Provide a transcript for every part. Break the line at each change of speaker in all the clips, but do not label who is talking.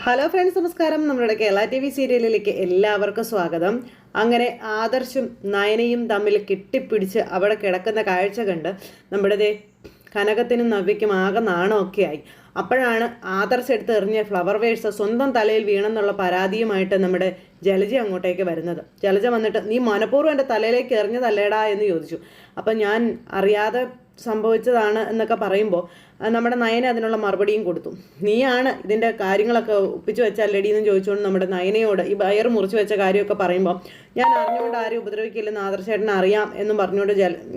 Hello friends, നമസ്കാരം. നമ്മുടെ Kerala TV സീരിയലിലേക്ക് എല്ലാവർക്കും സ്വാഗതം. അങ്ങനെ ആദർശും നയനയും തമ്മിൽ കെട്ടിപ്പിടിച്ച് അവിടെ കിടക്കുന്ന കാഴ്ച കണ്ട് നമ്മുടെ കനകത്തിനും നവ്യയ്ക്കും ആകെ നാണമൊക്കെ ആയി. അപ്പോഴാണ് ആദർശ് എടുത്ത് എറിഞ്ഞ ഫ്ലവർ വേഴ്സ് സ്വന്തം തലയിൽ വീണെന്നുള്ള പരാതിയുമായിട്ട് നമ്മുടെ ജലജ അങ്ങോട്ടേക്ക് വരുന്നത്. ജലജ വന്നിട്ട്, നീ മനഃപൂർവ്വം എൻ്റെ തലയിലേക്ക് എറിഞ്ഞതല്ലേടാ എന്ന് ചോദിച്ചു. അപ്പം ഞാൻ അറിയാതെ സംഭവിച്ചതാണ് എന്നൊക്കെ പറയുമ്പോൾ നമ്മുടെ നയന അതിനുള്ള മറുപടിയും കൊടുത്തു. നീയാണ് ഇതിൻ്റെ കാര്യങ്ങളൊക്കെ ഒപ്പിച്ചു വെച്ചല്ലേടി എന്ന് ചോദിച്ചുകൊണ്ട് നമ്മുടെ നയനയോട് ഈ വയർ മുറിച്ച് വെച്ച കാര്യമൊക്കെ പറയുമ്പോൾ, ഞാൻ അറിഞ്ഞുകൊണ്ട് ആരും ഉപദ്രവിക്കില്ലെന്ന് ആദർശേട്ടന് അറിയാം എന്നും പറഞ്ഞുകൊണ്ട്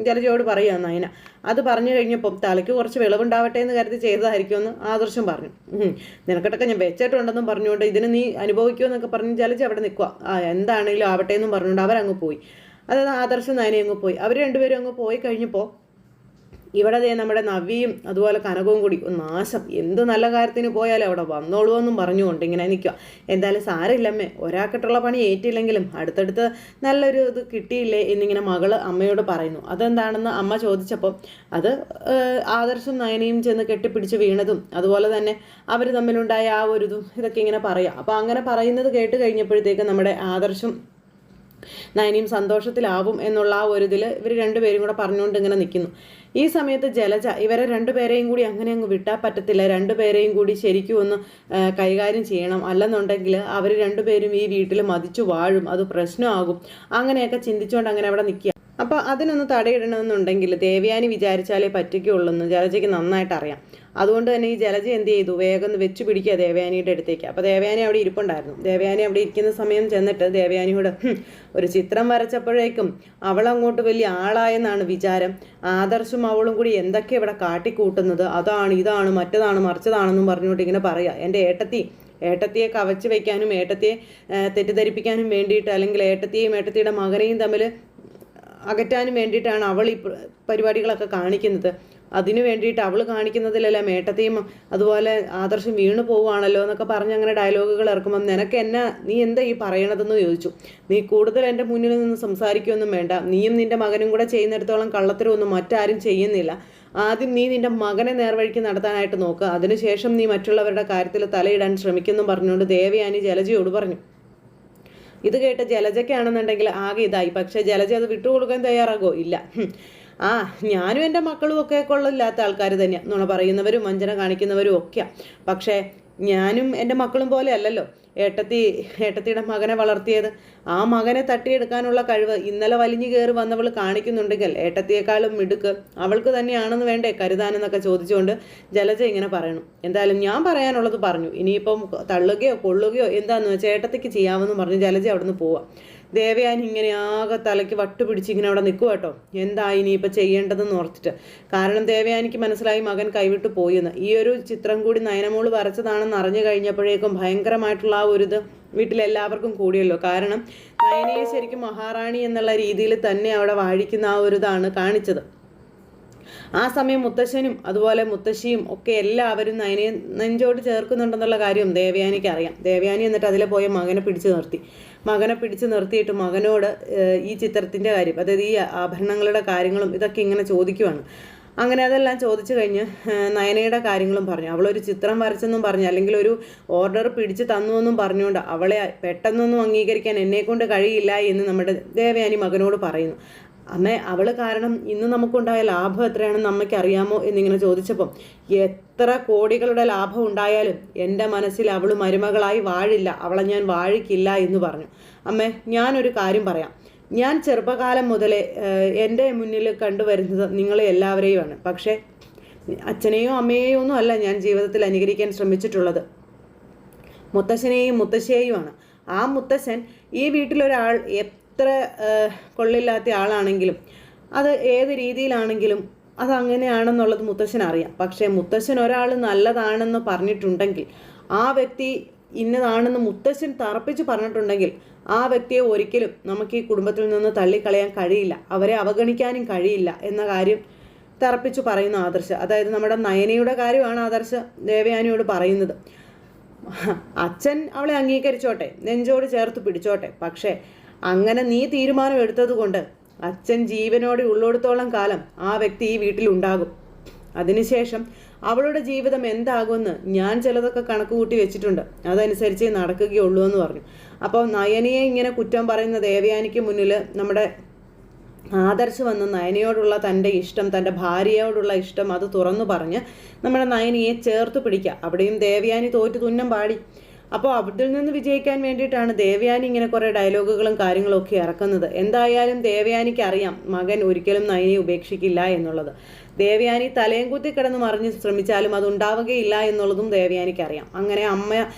ജലജയോട് പറയുക നയന. അത് പറഞ്ഞു കഴിഞ്ഞപ്പോൾ തലയ്ക്ക് കുറച്ച് വെളിവുണ്ടാവട്ടെ എന്ന് കരുതി ചെയ്തതായിരിക്കുമെന്ന് ആദർശം പറഞ്ഞു. നിനക്കിട്ടൊക്കെ ഞാൻ വെച്ചിട്ടുണ്ടെന്നും പറഞ്ഞുകൊണ്ട് ഇതിന് നീ അനുഭവിക്കുമെന്നൊക്കെ പറഞ്ഞ് ജലജ അവിടെ നിൽക്കുക. എന്താണെങ്കിലും ആവട്ടെ എന്നും പറഞ്ഞുകൊണ്ട് അവരങ്ങ് പോയി. അതായത് ആദർശം നയനയും അങ്ങ് പോയി. അവർ രണ്ടുപേരും അങ്ങ് പോയി കഴിഞ്ഞപ്പോൾ ഇവിടെ നമ്മുടെ നവ്യയും അതുപോലെ കനകവും കൂടി നാശം, എന്ത് നല്ല കാര്യത്തിന് പോയാലും അവിടെ വന്നോളൂ എന്നും പറഞ്ഞുകൊണ്ട് ഇങ്ങനെ നിൽക്കുക. എന്തായാലും സാരമില്ലമ്മേ, ഒരാൾക്കിട്ടുള്ള പണി ഏറ്റില്ലെങ്കിലും അടുത്തടുത്ത് നല്ലൊരു ഇത് കിട്ടിയില്ലേ എന്നിങ്ങനെ മകള് അമ്മയോട് പറയുന്നു. അതെന്താണെന്ന് അമ്മ ചോദിച്ചപ്പോൾ അത് ആദർശം നയനയും ചെന്ന് കെട്ടിപ്പിടിച്ച് വീണതും അതുപോലെ തന്നെ അവർ തമ്മിലുണ്ടായ ആ ഒരു ഇതും ഇതൊക്കെ ഇങ്ങനെ പറയാം. അപ്പോൾ അങ്ങനെ പറയുന്നത് കേട്ട് കഴിഞ്ഞപ്പോഴത്തേക്ക് നമ്മുടെ ആദർശം നയനയും സന്തോഷത്തിലാവും എന്നുള്ള ആ ഒരു ഇതിൽ ഇവർ രണ്ടുപേരും കൂടെ പറഞ്ഞുകൊണ്ട് ഇങ്ങനെ നിൽക്കുന്നു. ഈ സമയത്ത് ജലജ ഇവരെ രണ്ടുപേരെയും കൂടി അങ്ങനെ അങ്ങ് വിട്ടാൽ പറ്റത്തില്ല, രണ്ടുപേരെയും കൂടി ശരിക്കും ഒന്ന് കൈകാര്യം ചെയ്യണം, അല്ലെന്നുണ്ടെങ്കിൽ അവർ രണ്ടുപേരും ഈ വീട്ടിൽ മതിച്ചു വാഴും, അത് പ്രശ്നമാകും. അങ്ങനെയൊക്കെ ചിന്തിച്ചുകൊണ്ട് അങ്ങനെ അവിടെ നിൽക്കുക. അപ്പോൾ അതിനൊന്ന് തടയിടണമെന്നുണ്ടെങ്കിൽ ദേവയാനി വിചാരിച്ചാലേ പറ്റുകയുള്ളൂ ജലജയ്ക്ക് നന്നായിട്ട് അറിയാം. അതുകൊണ്ട് തന്നെ ഈ ജലജ എന്ത് ചെയ്തു, വേഗം വെച്ച് പിടിക്കുക ദേവയാനിയുടെ അടുത്തേക്ക്. അപ്പോൾ ദേവയാനി അവിടെ ഇരിപ്പുണ്ടായിരുന്നു. ദേവയാനി അവിടെ ഇരിക്കുന്ന സമയം ചെന്നിട്ട് ദേവയാനിയോട്, ഒരു ചിത്രം വരച്ചപ്പോഴേക്കും അവളങ്ങോട്ട് വലിയ ആളായെന്നാണ് വിചാരം. ആദർശും അവളും കൂടി എന്തൊക്കെ ഇവിടെ കാട്ടിക്കൂട്ടുന്നത്, അതാണ് ഇതാണ് മറ്റതാണ് മറിച്ചതാണെന്നും പറഞ്ഞുകൊണ്ട് ഇങ്ങനെ പറയുക. എൻ്റെ ഏട്ടത്തിയെ കവച്ച് വയ്ക്കാനും ഏട്ടത്തിയെ തെറ്റിദ്ധരിപ്പിക്കാനും വേണ്ടിയിട്ട്, അല്ലെങ്കിൽ ഏട്ടത്തിയെയും ഏട്ടത്തിയുടെ മകനെയും തമ്മിൽ അകറ്റാനും വേണ്ടിയിട്ടാണ് അവൾ ഈ പരിപാടികളൊക്കെ കാണിക്കുന്നത്. അതിനു വേണ്ടിയിട്ട് അവൾ കാണിക്കുന്നതിലെല്ലാം ഏട്ടത്തെയും അതുപോലെ ആദർശം വീണു പോവുകയാണല്ലോ എന്നൊക്കെ പറഞ്ഞ് അങ്ങനെ ഡയലോഗുകൾ ഇറക്കുമ്പം, നീ എന്താ ഈ പറയണതെന്ന് ചോദിച്ചു. നീ കൂടുതൽ എൻ്റെ മുന്നിൽ നിന്ന് സംസാരിക്കുകയൊന്നും വേണ്ട. നീയും നിൻ്റെ മകനും കൂടെ ചെയ്യുന്നിടത്തോളം കള്ളത്തരമൊന്നും മറ്റാരും ചെയ്യുന്നില്ല. ആദ്യം നീ നിൻ്റെ മകനെ നേർവഴിക്ക് നടത്താനായിട്ട് നോക്കുക, അതിനുശേഷം നീ മറ്റുള്ളവരുടെ കാര്യത്തിൽ തലയിടാൻ ശ്രമിക്കുന്നു പറഞ്ഞുകൊണ്ട് ദേവയാനി ജലജയോട് പറഞ്ഞു. ഇത് കേട്ട് ജലജയ്ക്കാണെന്നുണ്ടെങ്കിൽ ആകെ ഇതായി. പക്ഷേ ജലജ അത് വിട്ടുകൊടുക്കാൻ തയ്യാറാകോ? ഇല്ല. ഞാനും എൻ്റെ മക്കളും ഒക്കെ കൊള്ളില്ലാത്ത ആൾക്കാർ തന്നെയാണ്, നുണ പറയുന്നവരും വഞ്ചന കാണിക്കുന്നവരും ഒക്കെയാണ്. പക്ഷേ ഞാനും എൻ്റെ മക്കളും പോലെ അല്ലല്ലോ ഏട്ടത്തിയുടെ മകനെ വളർത്തിയത്. ആ മകനെ തട്ടിയെടുക്കാനുള്ള കഴിവ് ഇന്നലെ വലിഞ്ഞു കയറി വന്നവൾ കാണിക്കുന്നുണ്ടെങ്കിൽ ഏട്ടത്തിയേക്കാളും മിടുക്ക് അവൾക്ക് തന്നെയാണെന്ന് വേണ്ടേ കരുതാനെന്നൊക്കെ ചോദിച്ചുകൊണ്ട് ജലജ ഇങ്ങനെ പറയണം. എന്തായാലും ഞാൻ പറയാനുള്ളത് പറഞ്ഞു, ഇനിയിപ്പം തള്ളുകയോ കൊള്ളുകയോ എന്താണെന്ന് വെച്ചാൽ ഏട്ടത്തിക്ക് ചെയ്യാമെന്ന് പറഞ്ഞ് ജലജ അവിടുന്ന് പോവാം. ദേവയാനി ഇങ്ങനെ ആകെ തലയ്ക്ക് വട്ടുപിടിച്ച് ഇങ്ങനെ അവിടെ നിൽക്കുക കേട്ടോ, എന്താ ഇനിയിപ്പോൾ ചെയ്യേണ്ടതെന്ന് ഓർത്തിട്ട്. കാരണം ദേവയാനിക്ക് മനസ്സിലായി മകൻ കൈവിട്ട് പോയെന്ന്. ഈ ഒരു ചിത്രം കൂടി നയനമോള് വരച്ചതാണെന്ന് അറിഞ്ഞു കഴിഞ്ഞപ്പോഴേക്കും ഭയങ്കരമായിട്ടുള്ള ആ ഒരു ഇത് വീട്ടിലെല്ലാവർക്കും കൂടിയല്ലോ. കാരണം നയനയെ ശരിക്കും മഹാറാണി എന്നുള്ള രീതിയിൽ തന്നെ അവിടെ വാഴിക്കുന്ന ആ ഒരു ഇതാണ് കാണിച്ചത്. ആ സമയം മുത്തശ്ശനും അതുപോലെ മുത്തശ്ശിയും ഒക്കെ എല്ലാവരും നയനയെ നെഞ്ചോട് ചേർക്കുന്നുണ്ടെന്നുള്ള കാര്യം ദേവയാനിക്ക് അറിയാം. ദേവയാനി എന്നിട്ട് അതിലെ പോയ മകനെ പിടിച്ചു നിർത്തിയിട്ട് മകനോട് ഈ ചിത്രത്തിൻ്റെ കാര്യം, അതായത് ഈ ആഭരണങ്ങളുടെ കാര്യങ്ങളും ഇതൊക്കെ ഇങ്ങനെ ചോദിക്കുവാണ്. അങ്ങനെ അതെല്ലാം ചോദിച്ചു കഴിഞ്ഞ് നയനയുടെ കാര്യങ്ങളും പറഞ്ഞു. അവളൊരു ചിത്രം വരച്ചെന്നും പറഞ്ഞു, അല്ലെങ്കിൽ ഒരു ഓർഡർ പിടിച്ചു തന്നുവെന്നും പറഞ്ഞുകൊണ്ട് അവളെ പെട്ടെന്നൊന്നും അംഗീകരിക്കാൻ എന്നെക്കൊണ്ട് കഴിയില്ല എന്ന് നമ്മുടെ ദേവയാനി മകനോട് പറയുന്നു. അമ്മേ, അവൾ കാരണം ഇന്ന് നമുക്കുണ്ടായ ലാഭം എത്രയാണെന്ന് അമ്മയ്ക്ക് അറിയാമോ എന്നിങ്ങനെ ചോദിച്ചപ്പം, എത്ര കോടികളുടെ ലാഭം ഉണ്ടായാലും എൻ്റെ മനസ്സിൽ അവൾ മരുമകളായി വാഴില്ല, അവളെ ഞാൻ വാഴിക്കില്ല എന്ന് പറഞ്ഞു. അമ്മേ, ഞാനൊരു കാര്യം പറയാം. ഞാൻ ചെറുപ്പകാലം മുതലേ എൻ്റെ മുന്നിൽ കണ്ടുവരുന്നത് നിങ്ങളെ എല്ലാവരെയുമാണ്. പക്ഷേ അച്ഛനെയോ അമ്മയെയോ ഒന്നും അല്ല ഞാൻ ജീവിതത്തിൽ അനുകരിക്കാൻ ശ്രമിച്ചിട്ടുള്ളത്, മുത്തശ്ശനെയും മുത്തശ്ശിയെയുമാണ്. ആ മുത്തശ്ശൻ ഈ വീട്ടിലൊരാൾ എത്ര കൊള്ളില്ലാത്ത ആളാണെങ്കിലും അത് ഏത് രീതിയിലാണെങ്കിലും അതങ്ങനെയാണെന്നുള്ളത് മുത്തശ്ശൻ അറിയാം. പക്ഷേ മുത്തശ്ശൻ ഒരാൾ നല്ലതാണെന്ന് പറഞ്ഞിട്ടുണ്ടെങ്കിൽ, ആ വ്യക്തി ഇന്നതാണെന്ന് മുത്തശ്ശൻ തറപ്പിച്ച് പറഞ്ഞിട്ടുണ്ടെങ്കിൽ, ആ വ്യക്തിയെ ഒരിക്കലും നമുക്ക് ഈ കുടുംബത്തിൽ നിന്ന് തള്ളിക്കളയാൻ കഴിയില്ല, അവരെ അവഗണിക്കാനും കഴിയില്ല എന്ന കാര്യം തറപ്പിച്ച് പറയുന്ന ആദർശ്. അതായത് നമ്മുടെ നയനയുടെ കാര്യമാണ് ആദർശ് ദേവയാനിയോട് പറയുന്നത്. അച്ഛൻ അവളെ അംഗീകരിച്ചോട്ടെ, നെഞ്ചോട് ചേർത്ത് പിടിച്ചോട്ടെ, പക്ഷേ അങ്ങനെ നീ തീരുമാനം എടുത്തത് കൊണ്ട് അച്ഛൻ ജീവനോടെ ഉള്ളിടത്തോളം കാലം ആ വ്യക്തി ഈ വീട്ടിലുണ്ടാകും. അതിനുശേഷം അവളുടെ ജീവിതം എന്താകുമെന്ന് ഞാൻ ചിലതൊക്കെ കണക്ക് കൂട്ടി വെച്ചിട്ടുണ്ട്, അതനുസരിച്ചേ നടക്കുകയുള്ളൂ എന്ന് പറഞ്ഞു. അപ്പോൾ നയനയെ ഇങ്ങനെ കുറ്റം പറയുന്ന ദേവയാനിക്ക് മുന്നിൽ നമ്മുടെ ആദർശ് വന്ന് നയനയോടുള്ള തൻ്റെ ഇഷ്ടം, തൻ്റെ ഭാര്യയോടുള്ള ഇഷ്ടം അത് തുറന്നു പറഞ്ഞ് നമ്മുടെ നയനയെ ചേർത്ത് പിടിക്കുക. അവിടെയും ദേവയാനി തോറ്റു തുന്നം പാടി. അപ്പോൾ അതിൽ നിന്ന് വിജയിക്കാൻ വേണ്ടിയിട്ടാണ് ദേവയാനി ഇങ്ങനെ കുറേ ഡയലോഗുകളും കാര്യങ്ങളും ഒക്കെ ഇറക്കുന്നത്. എന്തായാലും ദേവയാനിക്ക് അറിയാം മകൻ ഒരിക്കലും നയനയെ ഉപേക്ഷിക്കില്ല എന്നുള്ളത്. ദേവയാനി തലയും കുത്തി കിടന്ന് മറിഞ്ഞ് ശ്രമിച്ചാലും അതുണ്ടാവുകയില്ല എന്നുള്ളതും ദേവയാനിക്ക് അറിയാം. അങ്ങനെ അമ്മ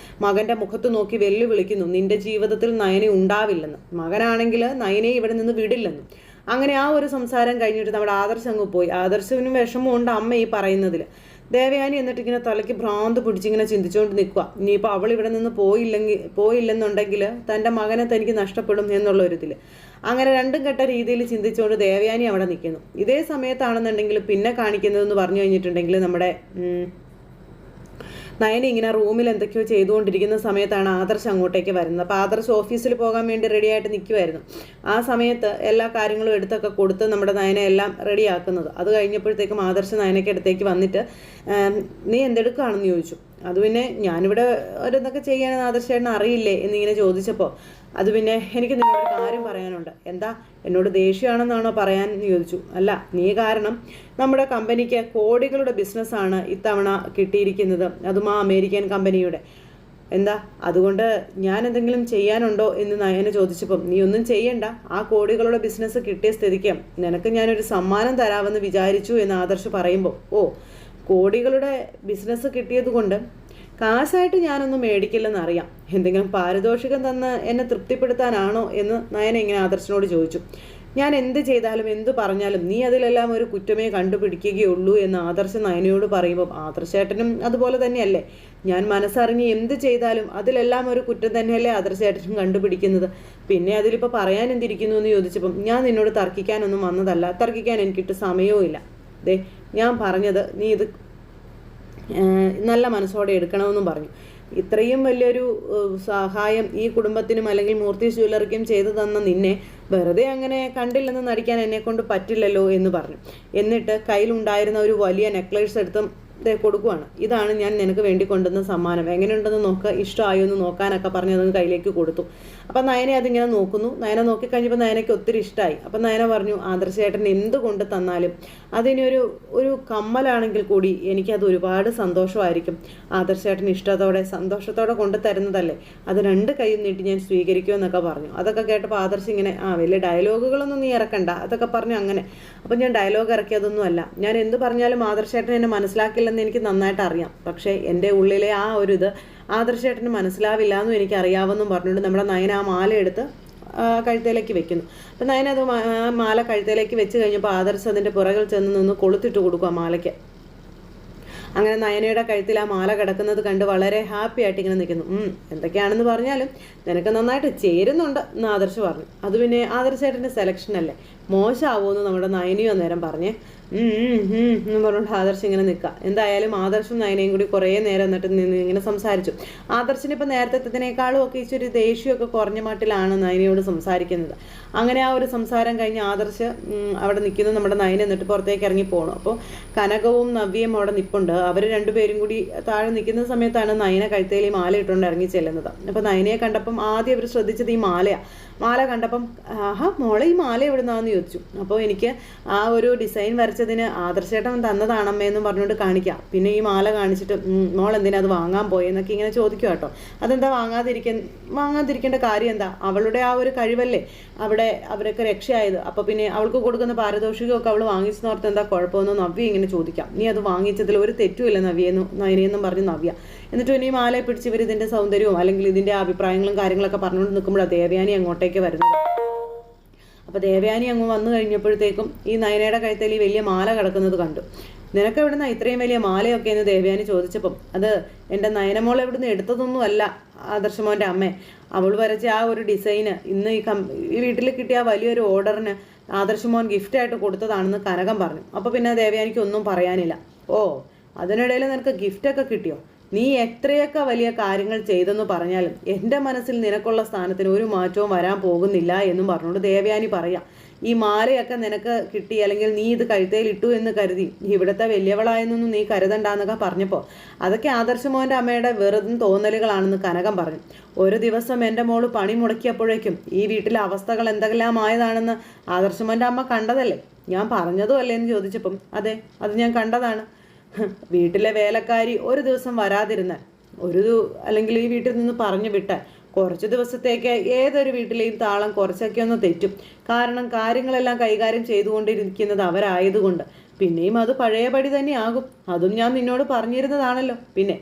മകൻ്റെ മുഖത്ത് നോക്കി വെല്ലുവിളിക്കുന്നു, നിന്റെ ജീവിതത്തിൽ നയന ഉണ്ടാവില്ലെന്ന്, മകനാണെങ്കിൽ നയനയെ ഇവിടെ നിന്ന് വിടില്ലെന്നും. അങ്ങനെ ആ ഒരു സംസാരം കഴിഞ്ഞിട്ട് നമ്മുടെ ആദർശ് അങ്ങ് പോയി. ആദർശിനും വിഷമമുണ്ട് അമ്മ ഈ പറയുന്നതിൽ. ദേവയാനി എന്നിട്ട് ഇങ്ങനെ തലയ്ക്ക് ഭ്രാന്ത് പിടിച്ചിങ്ങനെ ചിന്തിച്ചുകൊണ്ട് നിൽക്കുക. ഇനിയിപ്പോൾ അവൾ ഇവിടെ നിന്ന് പോയില്ലെന്നുണ്ടെങ്കിൽ തൻ്റെ മകനെ തനിക്ക് നഷ്ടപ്പെടും എന്നുള്ള ഒരു ഇതിൽ അങ്ങനെ രണ്ടും കെട്ട രീതിയിൽ ചിന്തിച്ചുകൊണ്ട് ദേവയാനി അവിടെ നിൽക്കുന്നു. ഇതേ സമയത്താണെന്നുണ്ടെങ്കിൽ പിന്നെ കാണിക്കുന്നതെന്ന് പറഞ്ഞു കഴിഞ്ഞിട്ടുണ്ടെങ്കിൽ നമ്മുടെ നയന ഇങ്ങനെ റൂമിൽ എന്തൊക്കെയോ ചെയ്തുകൊണ്ടിരിക്കുന്ന സമയത്താണ് ആദർശ് അങ്ങോട്ടേക്ക് വരുന്നത്. അപ്പോൾ ആദർശ് ഓഫീസിൽ പോകാൻ വേണ്ടി റെഡിയായിട്ട് നിൽക്കുമായിരുന്നു. ആ സമയത്ത് എല്ലാ കാര്യങ്ങളും എടുത്തൊക്കെ കൊടുത്ത് നമ്മുടെ നയന എല്ലാം റെഡിയാക്കുന്നത്. അത് കഴിഞ്ഞപ്പോഴത്തേക്കും ആദർശ് നയനയ്ക്ക് അടുത്തേക്ക് വന്നിട്ട് നീ എന്തെടുക്കുകയാണെന്ന് ചോദിച്ചു. അത് പിന്നെ ഞാനിവിടെ ഓരോന്നൊക്കെ ചെയ്യാനെന്ന് ആദർശേട്ടൻ അറിയില്ലേ എന്നിങ്ങനെ ചോദിച്ചപ്പോൾ അത് പിന്നെ എനിക്ക് നിന്നോട് കാര്യം പറയാനുണ്ട്. എന്താ, എന്നോട് ദേഷ്യമാണെന്നാണോ പറയാനെന്ന് ചോദിച്ചു. അല്ല, നീ കാരണം നമ്മുടെ കമ്പനിക്ക് കോടികളുടെ ബിസിനസ്സാണ് ഇത്തവണ കിട്ടിയിരിക്കുന്നത്, അതും ആ അമേരിക്കൻ കമ്പനിയുടെ. എന്താ, അതുകൊണ്ട് ഞാൻ എന്തെങ്കിലും ചെയ്യാനുണ്ടോ എന്ന് നയന ചോദിച്ചപ്പം നീ ഒന്നും ചെയ്യണ്ട, ആ കോടികളുടെ ബിസിനസ് കിട്ടിയ സ്ഥിതിക്ക് നിനക്ക് ഞാനൊരു സമ്മാനം തരാമെന്ന് വിചാരിച്ചു എന്ന് ആദർശ് പറയുമ്പോൾ, ഓ, കോടികളുടെ ബിസിനസ് കിട്ടിയത് കൊണ്ട് കാശായിട്ട് ഞാനൊന്നും മേടിക്കില്ലെന്നറിയാം, എന്തെങ്കിലും പാരിതോഷികം തന്ന് എന്നെ തൃപ്തിപ്പെടുത്താനാണോ എന്ന് നയന ഇങ്ങനെ ആദർശിനോട് ചോദിച്ചു. ഞാൻ എന്ത് ചെയ്താലും എന്ത് പറഞ്ഞാലും നീ അതിലെല്ലാം ഒരു കുറ്റമേ കണ്ടുപിടിക്കുകയുള്ളൂ എന്ന് ആദർശ് നയനയോട് പറയുമ്പോൾ ആദർശേട്ടനും അതുപോലെ തന്നെയല്ലേ, ഞാൻ മനസ്സറിഞ്ഞ് എന്ത് ചെയ്താലും അതിലെല്ലാം ഒരു കുറ്റം തന്നെയല്ലേ ആദർശേട്ടനും കണ്ടുപിടിക്കുന്നത്, പിന്നെ അതിലിപ്പോൾ പറയാൻ എന്തിരിക്കുന്നു എന്ന് ചോദിച്ചപ്പം ഞാൻ നിന്നോട് തർക്കിക്കാനൊന്നും വന്നതല്ല, തർക്കിക്കാൻ എനിക്കിട്ട് സമയവും ഇല്ല. ദേ, ഞാൻ പറഞ്ഞത് നീ ഇത് നല്ല മനസ്സോടെ എടുക്കണമെന്നും പറഞ്ഞു. ഇത്രയും വലിയൊരു സഹായം ഈ കുടുംബത്തിനും അല്ലെങ്കിൽ മൂർത്തി ജ്വല്ലറിക്കും ചെയ്തു തന്ന നിന്നെ വെറുതെ അങ്ങനെ കണ്ടില്ലെന്ന് നടിക്കാൻ എന്നെക്കൊണ്ട് പറ്റില്ലല്ലോ എന്ന് പറഞ്ഞു. എന്നിട്ട് കയ്യിലുണ്ടായിരുന്ന ഒരു വലിയ നെക്ലേസ് എടുത്തും കൊടുക്കുവാണ്. ഇതാണ് ഞാൻ നിനക്ക് വേണ്ടി കൊണ്ടുവന്ന സമ്മാനം, എങ്ങനെയുണ്ടെന്ന് നോക്കുക, ഇഷ്ടമായോ എന്ന് നോക്കാനൊക്കെ പറഞ്ഞ് അത് കയ്യിലേക്ക് കൊടുത്തു. അപ്പം നയനെ അതിങ്ങനെ നോക്കുന്നു. നയന നോക്കിക്കഴിഞ്ഞപ്പോൾ നയനയ്ക്ക് ഒത്തിരി ഇഷ്ടമായി. അപ്പം നയന പറഞ്ഞു, ആദർശേട്ടൻ എന്ത് കൊണ്ട് തന്നാലും ഒരു കമ്മലാണെങ്കിൽ കൂടി എനിക്കത് ഒരുപാട് സന്തോഷമായിരിക്കും. ആദർശേട്ടൻ ഇഷ്ടത്തോടെ സന്തോഷത്തോടെ കൊണ്ടു തരുന്നതല്ലേ, അത് രണ്ട് കൈയും നീട്ടി ഞാൻ സ്വീകരിക്കുമെന്നൊക്കെ പറഞ്ഞു. അതൊക്കെ കേട്ടപ്പോൾ ആദർശ് ഇങ്ങനെ വലിയ ഡയലോഗുകളൊന്നും നീ ഇറക്കണ്ട അതൊക്കെ പറഞ്ഞു. അങ്ങനെ അപ്പം ഞാൻ ഡയലോഗ് ഇറക്കിയതൊന്നും അല്ല, ഞാൻ എന്ത് പറഞ്ഞാലും ആദർശേട്ടൻ എന്നെ മനസ്സിലാക്കില്ലെന്ന് എനിക്ക് നന്നായിട്ട് അറിയാം, പക്ഷേ എൻ്റെ ഉള്ളിലെ ആ ഒരു ഇത് ആദർശേട്ടന് മനസ്സിലാവില്ല എന്നും എനിക്കറിയാമെന്നും പറഞ്ഞുകൊണ്ട് നമ്മുടെ നയന ആ മാല എടുത്ത് കഴുത്തേലേക്ക് വെക്കുന്നു. അപ്പം നയന അത് മാല കഴുത്തേലേക്ക് വെച്ച് കഴിഞ്ഞപ്പോൾ ആദർശ് അതിൻ്റെ പുറകിൽ ചെന്ന് നിന്ന് കൊളുത്തിട്ട് കൊടുക്കും ആ മാലയ്ക്ക്. അങ്ങനെ നയനയുടെ കഴുത്തിൽ ആ മാല കിടക്കുന്നത് കണ്ട് വളരെ ഹാപ്പി ആയിട്ട് ഇങ്ങനെ നിൽക്കുന്നു. എന്തൊക്കെയാണെന്ന് പറഞ്ഞാലും നിനക്ക് നന്നായിട്ട് ചേരുന്നുണ്ട് എന്ന് ആദർശ് പറഞ്ഞു. അത് പിന്നെ ആദർശേട്ടൻ്റെ സെലക്ഷൻ അല്ലേ, മോശമാവുമെന്ന് നമ്മുടെ നയനിയോ നേരം പറഞ്ഞേ എന്ന് പറഞ്ഞുകൊണ്ട് ആദർശ് ഇങ്ങനെ നിൽക്കുക. എന്തായാലും ആദർശും നയനയും കൂടി കുറേ നേരം എന്നിട്ട് നിന്ന് ഇങ്ങനെ സംസാരിച്ചു. ആദർശിന് ഇപ്പം നേരത്തേക്കാളും ഒക്കെ ഇച്ചിരി ദേഷ്യമൊക്കെ കുറഞ്ഞ മട്ടിലാണ് നയനയോട് സംസാരിക്കുന്നത്. അങ്ങനെ ആ ഒരു സംസാരം കഴിഞ്ഞ് ആദർശ് അവിടെ നിൽക്കുന്നു. നമ്മുടെ നയന എന്നിട്ട് പുറത്തേക്ക് ഇറങ്ങി പോകണം. അപ്പോൾ കനകവും നവ്യയും അവിടെ നിൽപ്പുണ്ട്. അവർ രണ്ടുപേരും കൂടി താഴെ നിൽക്കുന്ന സമയത്താണ് നയന കഴുത്തേൽ ഈ മാല ഇട്ടുകൊണ്ട് ഇറങ്ങി ചെല്ലുന്നത്. അപ്പോൾ നയനയെ കണ്ടപ്പം ആദ്യം അവർ ശ്രദ്ധിച്ചത് ഈ മാലയാണ്. മാല കണ്ടപ്പം മോളെ ഈ മാല എവിടുന്നാന്ന് ചോദിച്ചു. അപ്പോൾ എനിക്ക് ആ ഒരു ഡിസൈൻ വരച്ചതിന് ആദർശേട്ടൻ തന്നതാണമ്മയെന്നും പറഞ്ഞുകൊണ്ട് കാണിക്കാം. പിന്നെ ഈ മാല കാണിച്ചിട്ട് മോൾ എന്തിനാ അത് വാങ്ങാൻ പോയെന്നൊക്കെ ഇങ്ങനെ ചോദിക്കുക കേട്ടോ. അതെന്താ വാങ്ങാതിരിക്കേണ്ട കാര്യം എന്താ, അവളുടെ ആ ഒരു കഴിവല്ലേ അവിടെ അവരൊക്കെ രക്ഷയായത്. അപ്പോൾ പിന്നെ അവൾക്ക് കൊടുക്കുന്ന പാരിതോഷികമൊക്കെ അവൾ വാങ്ങിച്ചെന്നോർത്ത് എന്താ കുഴപ്പമെന്ന് നവ്യ ഇങ്ങനെ ചോദിക്കാം. നീ അത് വാങ്ങിച്ചതിൽ ഒരു തെറ്റുമില്ല നയനയെന്നും പറഞ്ഞു നവ്യ. എന്നിട്ട് ഇനി മാലയെ പിടിച്ച് ഇവർ ഇതിൻ്റെ സൗന്ദര്യവും അല്ലെങ്കിൽ ഇതിൻ്റെ അഭിപ്രായങ്ങളും കാര്യങ്ങളൊക്കെ പറഞ്ഞുകൊണ്ട് നിൽക്കുമ്പോഴാണ് ദേവയാനി അങ്ങോട്ടേക്ക് വരുന്നത്. അപ്പോൾ ദേവയാനി അങ്ങ് വന്നു കഴിഞ്ഞപ്പോഴത്തേക്കും ഈ നയനയുടെ കഴുത്തിൽ ഈ വലിയ മാല കിടക്കുന്നത് കണ്ടു. നിനക്ക് എവിടുന്ന ഇത്രയും വലിയ മാലയൊക്കെ എന്ന് ദേവയാനി ചോദിച്ചപ്പം അത് എൻ്റെ നയനമോൾ എവിടുന്ന് എടുത്തതൊന്നും അല്ല ആദർശമോൻ്റെ അമ്മേ, അവൾ വരച്ച ആ ഒരു ഡിസൈന് ഇന്ന് ഈ വീട്ടിൽ കിട്ടിയ ആ വലിയൊരു ഓർഡറിന് ആദർശമോൻ ഗിഫ്റ്റായിട്ട് കൊടുത്തതാണെന്ന് കനകം പറഞ്ഞു. അപ്പോൾ പിന്നെ ദേവയാനിക്ക് ഒന്നും പറയാനില്ല. ഓ, അതിനിടയിൽ നിനക്ക് ഗിഫ്റ്റൊക്കെ കിട്ടിയോ? നീ എത്രയൊക്കെ വലിയ കാര്യങ്ങൾ ചെയ്തെന്ന് പറഞ്ഞാലും എൻ്റെ മനസ്സിൽ നിനക്കുള്ള സ്ഥാനത്തിന് ഒരു മാറ്റവും വരാൻ പോകുന്നില്ല എന്നും പറഞ്ഞുകൊണ്ട് ദേവയാനി പറയാം. ഈ മാലയൊക്കെ നിനക്ക് കിട്ടി, അല്ലെങ്കിൽ നീ ഇത് കഴുത്തേൽ ഇട്ടു എന്ന് കരുതി ഇവിടുത്തെ വലിയവളായെന്നൊന്നും നീ കരുതണ്ടെന്നൊക്കെ പറഞ്ഞപ്പോൾ അതൊക്കെ ആദർശ് മോൻ്റെ അമ്മയുടെ വെറുതും തോന്നലുകളാണെന്ന് കനകം പറഞ്ഞു. ഒരു ദിവസം എൻ്റെ മോള് പണി മുടക്കിയപ്പോഴേക്കും ഈ വീട്ടിലെ അവസ്ഥകൾ എന്തെല്ലാം ആയതാണെന്ന് ആദർശ് മോൻ്റെ അമ്മ കണ്ടതല്ലേ? ഞാൻ പറഞ്ഞതും അല്ലേ എന്ന് ചോദിച്ചപ്പം അതെ, അത് ഞാൻ കണ്ടതാണ്. വീട്ടിലെ വേലക്കാരി ഒരു ദിവസം വരാതിരുന്നാൽ, അല്ലെങ്കിൽ ഈ വീട്ടിൽ നിന്ന് പറഞ്ഞു വിട്ടാൽ കുറച്ച് ദിവസത്തേക്ക് ഏതൊരു വീട്ടിലെയും താളം കുറച്ചൊക്കെ ഒന്ന് തെറ്റും. കാരണം കാര്യങ്ങളെല്ലാം കൈകാര്യം ചെയ്തുകൊണ്ടിരിക്കുന്നത് അവരായതുകൊണ്ട്. പിന്നെയും അത് പഴയപടി തന്നെ ആകും. അതും ഞാൻ നിന്നോട് പറഞ്ഞിരുന്നതാണല്ലോ. പിന്നെ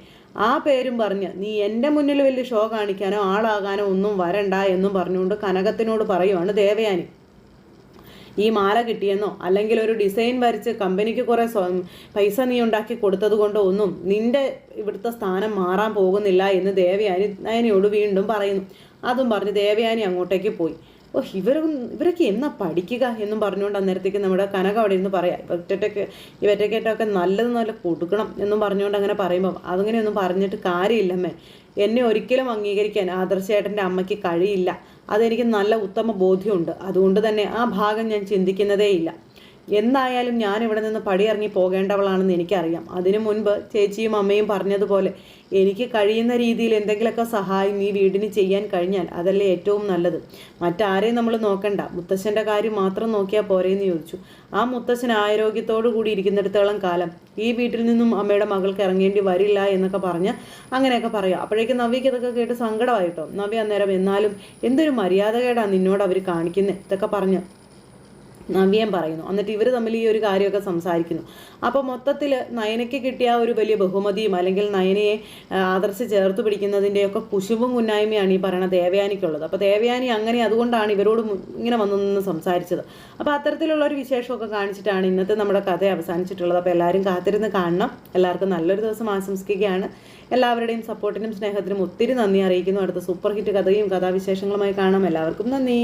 ആ പേരും പറഞ്ഞ് നീ എൻ്റെ മുന്നിൽ വലിയ ഷോ കാണിക്കാനോ ആളാകാനോ ഒന്നും വരണ്ട എന്നും പറഞ്ഞുകൊണ്ട് കനകത്തിനോട് പറയുവാണ് ദേവയാനി. ഈ മാല കിട്ടിയെന്നോ അല്ലെങ്കിൽ ഒരു ഡിസൈൻ വരച്ച് കമ്പനിക്ക് കുറേ പൈസ നീ ഉണ്ടാക്കി കൊടുത്തത് കൊണ്ടോ ഒന്നും നിന്റെ ഇവിടുത്തെ സ്ഥാനം മാറാൻ പോകുന്നില്ല എന്ന് ദേവയാനി നയനയോട് വീണ്ടും പറയുന്നു. അതും പറഞ്ഞ് ദേവയാനി അങ്ങോട്ടേക്ക് പോയി. ഇവരൊക്കെ എന്നാ പഠിക്കുക എന്നും പറഞ്ഞുകൊണ്ട് അന്നേരത്തേക്ക് നമ്മുടെ കനക അവിടെ ഇരുന്ന് പറയാം, ഇവറ്റൊക്കെ നല്ല കൊടുക്കണം എന്നും പറഞ്ഞുകൊണ്ട് അങ്ങനെ പറയുമ്പോൾ അതങ്ങനെയൊന്നും പറഞ്ഞിട്ട് കാര്യമില്ലമ്മേ. എന്നെ ഒരിക്കലും അംഗീകരിക്കാൻ ആദർശേട്ടൻ്റെ അമ്മയ്ക്ക് കഴിയില്ല. അതെനിക്ക് നല്ല ഉത്തമ ബോധ്യമുണ്ട്. അതുകൊണ്ട് തന്നെ ആ ഭാഗം ഞാൻ ചിന്തിക്കുന്നതേയില്ല. എന്തായാലും ഞാൻ ഇവിടെ നിന്ന് പടിയിറങ്ങി പോകേണ്ടവളാണെന്ന് എനിക്കറിയാം. അതിനു മുൻപ് ചേച്ചിയും അമ്മയും പറഞ്ഞതുപോലെ എനിക്ക് കഴിയുന്ന രീതിയിൽ എന്തെങ്കിലുമൊക്കെ സഹായം ഈ വീടിന് ചെയ്യാൻ കഴിഞ്ഞാൽ അതല്ലേ ഏറ്റവും നല്ലത്. മറ്റാരെയും നമ്മൾ നോക്കണ്ട, മുത്തശ്ശൻ്റെ കാര്യം മാത്രം നോക്കിയാൽ പോരെയെന്ന് ചോദിച്ചു. ആ മുത്തശ്ശൻ ആരോഗ്യത്തോടു കൂടി ഇരിക്കുന്നിടത്തോളം കാലം ഈ വീട്ടിൽ നിന്നും അമ്മയുടെ മകൾക്ക് ഇറങ്ങേണ്ടി വരില്ല എന്നൊക്കെ പറഞ്ഞ് അങ്ങനെയൊക്കെ പറയാം. അപ്പോഴേക്കും നവ്യക്ക് ഇതൊക്കെ കേട്ട് സങ്കടമായിട്ടോ. നവ്യ അന്നേരം എന്നാലും എന്തൊരു മര്യാദകേടാണ് നിന്നോട് അവർ കാണിക്കുന്നത് ഇതൊക്കെ പറഞ്ഞ് നവ്യം പറയുന്നു. എന്നിട്ട് ഇവർ തമ്മിൽ ഈ ഒരു കാര്യമൊക്കെ സംസാരിക്കുന്നു. അപ്പോൾ മൊത്തത്തിൽ നയനയ്ക്ക് കിട്ടിയ ഒരു വലിയ ബഹുമതിയും അല്ലെങ്കിൽ നയനയെ ആദർശ് ചേർത്ത് പിടിക്കുന്നതിൻ്റെയൊക്കെ കുശുമ്പും കുന്നായ്മയാണ് ഈ പറയുന്ന ദേവയാനിക്കുള്ളത്. അപ്പോൾ ദേവയാനി അങ്ങനെ അതുകൊണ്ടാണ് ഇവരോട് ഇങ്ങനെ വന്നു നിന്ന് സംസാരിച്ചത്. അപ്പോൾ അത്തരത്തിലുള്ളൊരു വിശേഷമൊക്കെ കാണിച്ചിട്ടാണ് ഇന്നത്തെ നമ്മുടെ കഥ അവസാനിച്ചിട്ടുള്ളത്. അപ്പോൾ എല്ലാവരും കാത്തിരുന്ന് കാണണം. എല്ലാവർക്കും നല്ലൊരു ദിവസം ആശംസിക്കുകയാണ്. എല്ലാവരുടെയും സപ്പോർട്ടിനും സ്നേഹത്തിനും ഒത്തിരി നന്ദി അറിയിക്കുന്നു. അടുത്ത സൂപ്പർ ഹിറ്റ് കഥയും കഥാവിശേഷങ്ങളുമായി കാണാം. എല്ലാവർക്കും നന്ദി.